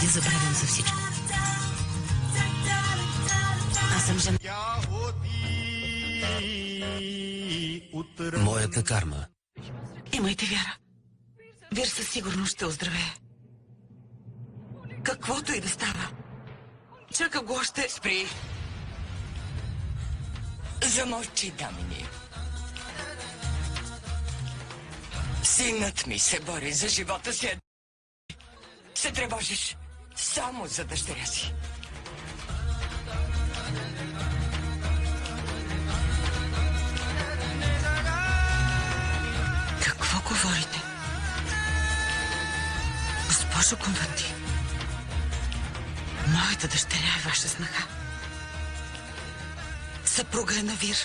Я забравям за всичко. Аз съм жена. Моята карма. Имайте вяра. Вир със сигурност ще оздравее. Каквото и да става. Чакам го още... Спри! Замълчи, Дамини. Синът ми се бори за живота си. Се тревожиш само за дъщеря си. Какво говорите? Госпожо Конванти, моята дъщеря е ваша снаха. Съпруга е на Вир.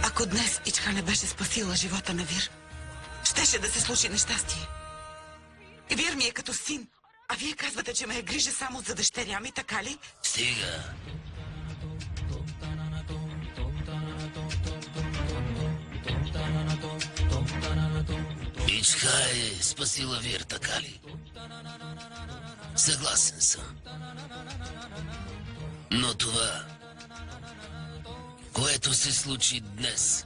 Ако днес Ичха не беше спасила живота на Вир, щеше да се случи нещастие. Вир ми е като син, а вие казвате, че ме е грижа само за дъщеря ми, така ли? Стига. Ичха е спасила Вир, така ли? Съгласен съм. Но това, което се случи днес,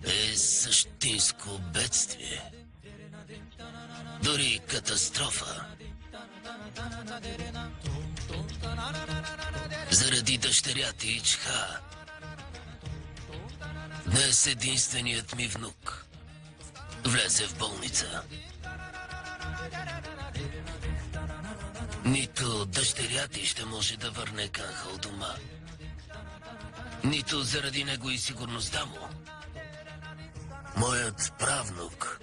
е същинско бедствие. Дори катастрофа. Заради дъщеря ти Ичха, днес единственият ми внук влезе в болница. Нито дъщеря ти ще може да върне Канха от дома, нито заради него и сигурността му. Моят правнук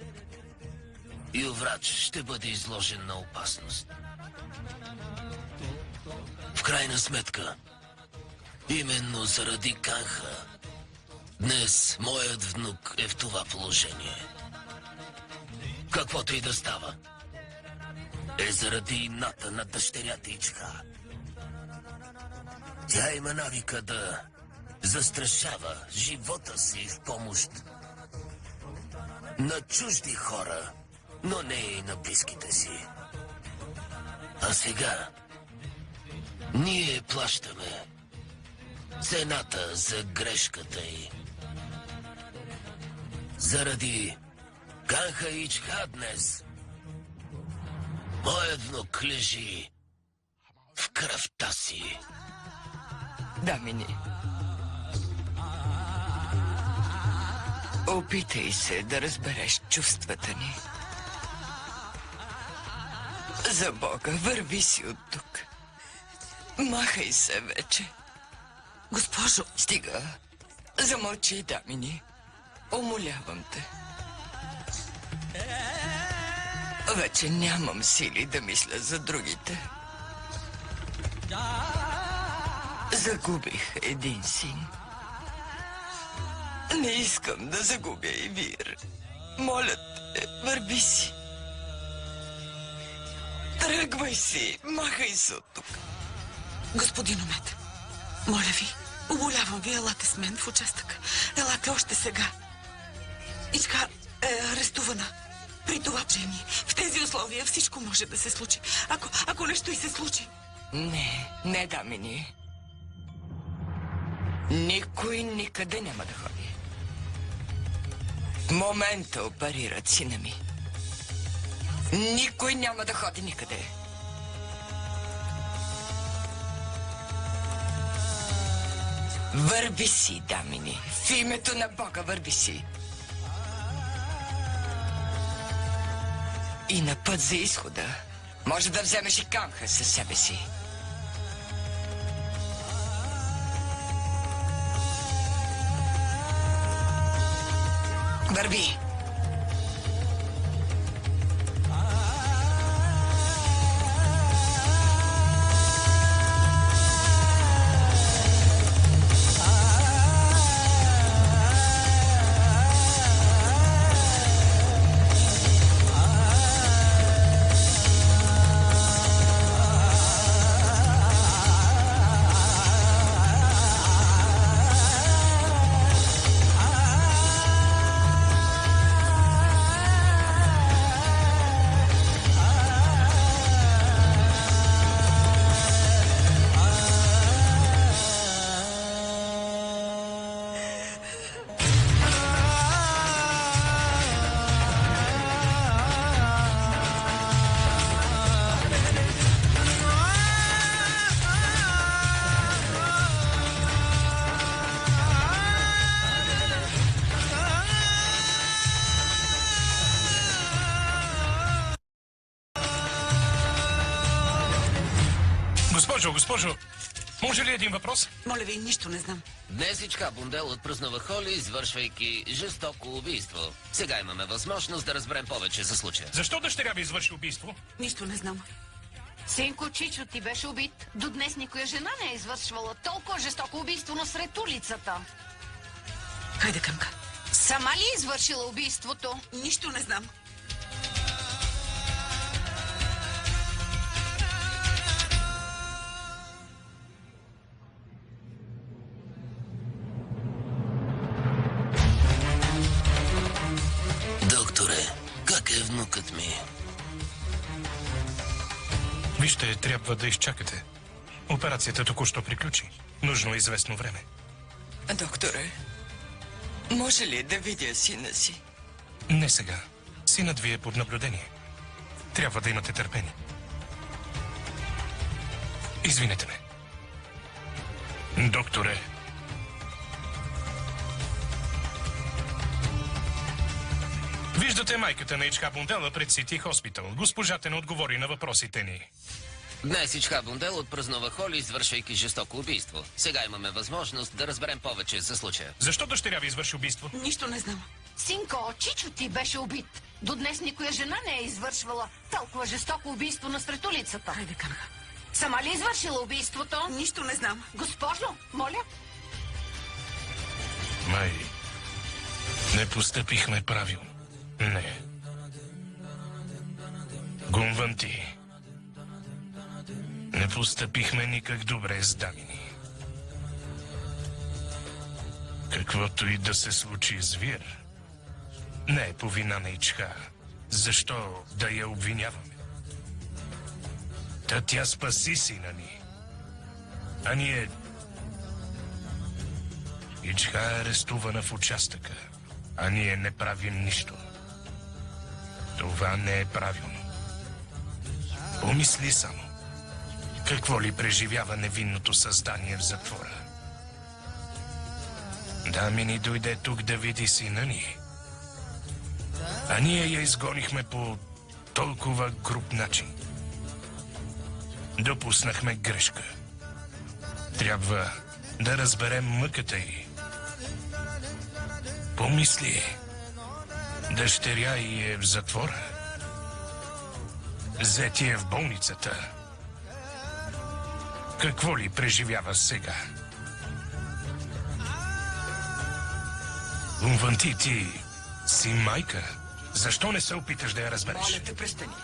Юврач ще бъде изложен на опасност. В крайна сметка, именно заради Канха, днес моят внук е в това положение. Каквото и да става, е заради ината на дъщеря ти Ичха. Тя има навика да застрашава живота си в помощ на чужди хора, но не и на близките си. А сега ние плащаме цената за грешката й. Заради Канха Ичха днес моят внук лежи в кръвта си. Дамини, опитай се да разбереш чувствата ни. За Бога, върви си от тук. Махай се вече. Госпожо... Стига. Замълчи, Дамини. Умолявам те. Вече нямам сили да мисля за другите. Загубих един син. Не искам да загубя и Вир. Моля те, върви си. Тръгвай си, махай се от тук. Господин Омет, моля ви, умолявам ви, елате с мен в участъка. Елате още сега. Ичка е арестувана. При това положение, в тези условия всичко може да се случи. Ако нещо и се случи. Не, Дамини. Никой никъде няма да ходи. В момента оперират сина ми. Никой няма да ходи никъде. Върви си, Дамини. В името на Бога, върви си. И на път за изхода може да вземеш и Канха със себе си. Върви! Госпожо, може ли един въпрос? Моля ви, нищо не знам. Днес Ичха Бундел отпразнува Холи, извършвайки жестоко убийство. Сега имаме възможност да разберем повече за случая. Защо дъщеря ви извърши убийство? Нищо не знам. Синко Чичо ти беше убит. До днес никоя жена не е извършвала толкова жестоко убийство насред улицата. Хайде, Къмка. Сама ли е извършила убийството? Нищо не знам. Докторе, как е внукът ми? Вижте, трябва да изчакате. Операцията току-що приключи. Нужно е известно време. Докторе, може ли да видя сина си? Не сега. Синът ви е под наблюдение. Трябва да имате търпение. Извинете ме. Докторе. Виждате майката на Ичха Бундела пред Сити Хоспитал. Госпожата не отговори на въпросите ни. Днес Ичха Бундел отпразнува Холи, извършвайки жестоко убийство. Сега имаме възможност да разберем повече за случая. Защо дъщеря ви извърши убийство? Нищо не знам. Синко Чичо ти беше убит. До днес никоя жена не е извършвала толкова жестоко убийство насред улицата. Хайде, Къмка. Сама ли е извършила убийството? Нищо не знам. Госпожо, моля. Май, не постъпихме правилно. Не. Гумванти. Не постъпихме никак добре с Дамини. Каквото и да се случи с Вир, не е по вина на Ичха. Защо да я обвиняваме? Та тя спаси сина ни. А ние... Ичха е арестувана в участъка, а ние не правим нищо. Това не е правилно. Помисли само. Какво ли преживява невинното създание в затвора? Дамини дойде тук да види сина ни. А ние я изгонихме по толкова груб начин. Допуснахме грешка. Трябва да разберем мъката й. Помисли. Дъщеря й е в затвора. Зети е в болницата. Какво ли преживява сега? Умванти, ти си майка. Защо не се опиташ да я разбереш? Моля те, престани.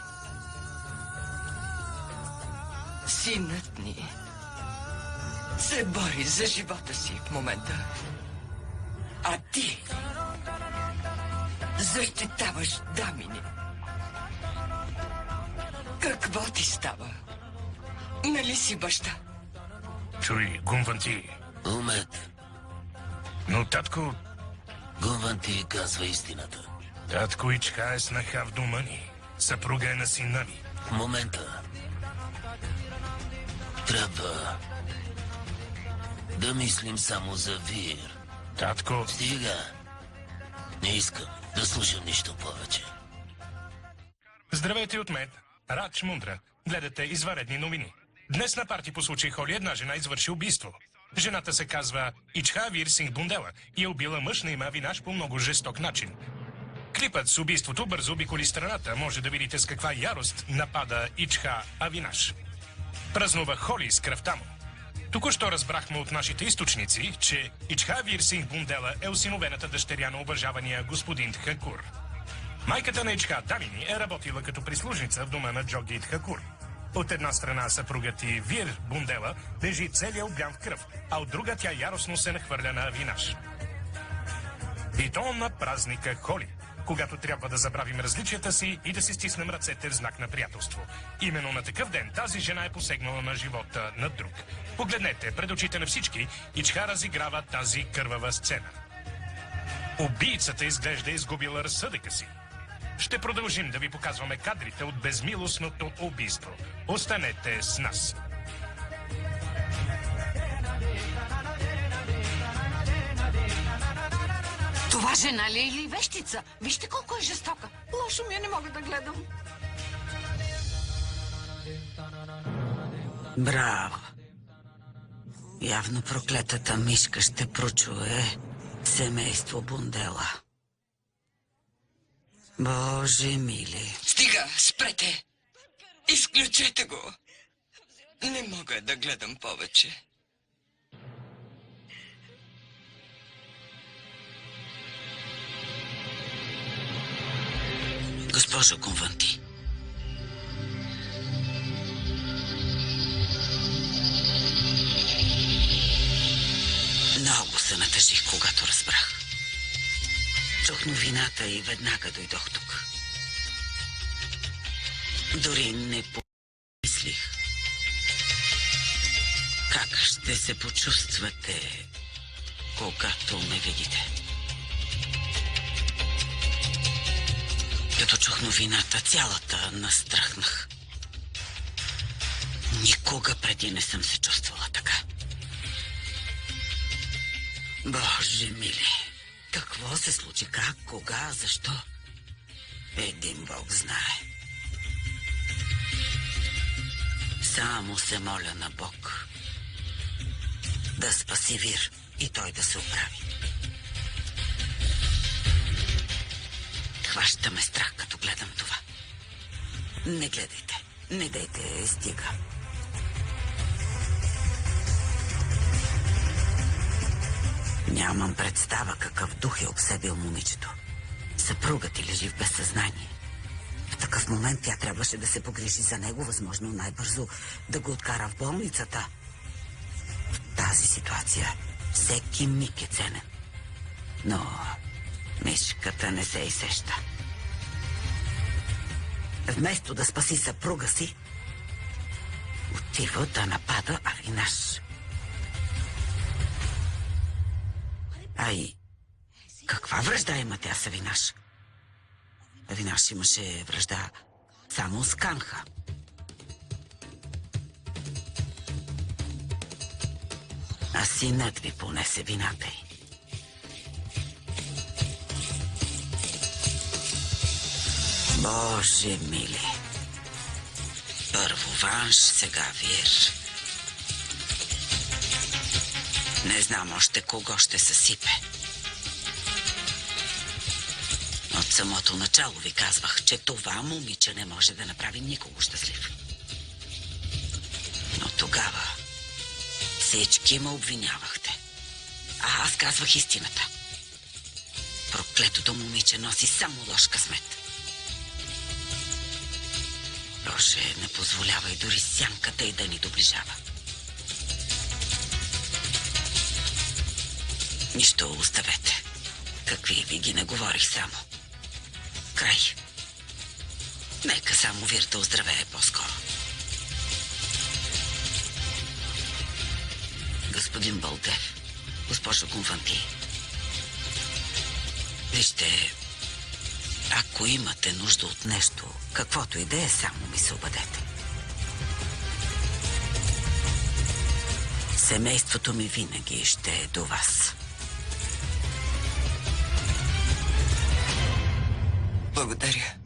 Синът ни се бори за живота си в момента. А ти защитаваш Дамини. Какво ти става? Нали си баща? Чуй, Гумванти. Умет, Но татко... Гумванти казва истината. Татко Ичха е снаха в дома ни. Съпруга е на сина ми. В момента трябва да мислим само за Вир. Татко... Стига. Не искам да слушам нищо повече. Здравейте от мен. Радж Мундра. Гледате извънредни новини. Днес на парти по случай Холи една жена извърши убийство. Жената се казва Ичха Вир Синг Бундела и е убила мъж на име Авинаш по много жесток начин. Клипът с убийството бързо обиколи страната. Може да видите с каква ярост напада Ичха Авинаш. Празнува Холи с кръвта му. Току-що разбрахме от нашите източници, че Ичха Вир Синг Бундела е осиновената дъщеря на уважавания господин Тхакур. Майката на Ичха Дамини е работила като прислужница в дома на Джоги Тхакур. От една страна съпругът и Вир Бундела лежи целия облян в кръв, а от друга тя яростно се нахвърля на Авинаш. И то на празника Холи, когато трябва да забравим различията си и да си стиснем ръцете в знак на приятелство. Именно на такъв ден тази жена е посегнала на живота на друг. Погледнете, пред очите на всички, Ичха разиграва тази кървава сцена. Убийцата изглежда изгубила разсъдъка си. Ще продължим да ви показваме кадрите от безмилостното убийство. Останете с нас. Това жена ли е или вещица? Вижте колко е жестока. Лошо ми е, не мога да гледам. Браво! Явно проклетата мишка ще прочуе семейство Бундела. Боже мили! Стига, спрете! Изключете го! Не мога да гледам повече. Госпожо Конванти. Много се натъжих, когато разбрах. Чух новината и веднага дойдох тук. Дори не помислих как ще се почувствате, когато ме видите. Като чух новината, цялата настрахнах. Никога преди не съм се чувствала така. Боже мили, какво се случи, как, кога, защо? Един Бог знае. Само се моля на Бог да спаси Вир и той да се оправи. Хваща ме страх, като гледам това. Не гледайте. Не дейте, стига. Нямам представа какъв дух е обсебил момичето. Съпругът ти лежи в безсъзнание. В такъв момент тя трябваше да се погрижи за него, възможно най-бързо да го откара в болницата. В тази ситуация всеки миг е ценен. Но мишката не се изсеща. Вместо да спаси съпруга си, отива да напада Авинаш. Ай, каква връжда има тя с Авинаш? Авинаш имаше връжда само с Канха. А синът ви понесе вината й. Боже мили! Първо Ванш, сега Вир. Не знам още кого ще съсипе. От самото начало ви казвах, че това момиче не може да направи никого щастлив. Но тогава всички ме обвинявахте. А аз казвах истината. Проклетото момиче носи само лош късмет. Боже, не позволявай дори сянката и да ни доближава. Нищо, оставете. Какви ви ги наговорих само. Край. Нека само Вир да оздравее по-скоро. Господин Балдев, госпожо Конванти, вижте, ако имате нужда от нещо, каквото и да е, само ми се обадете. Семейството ми винаги ще е до вас. Благодаря.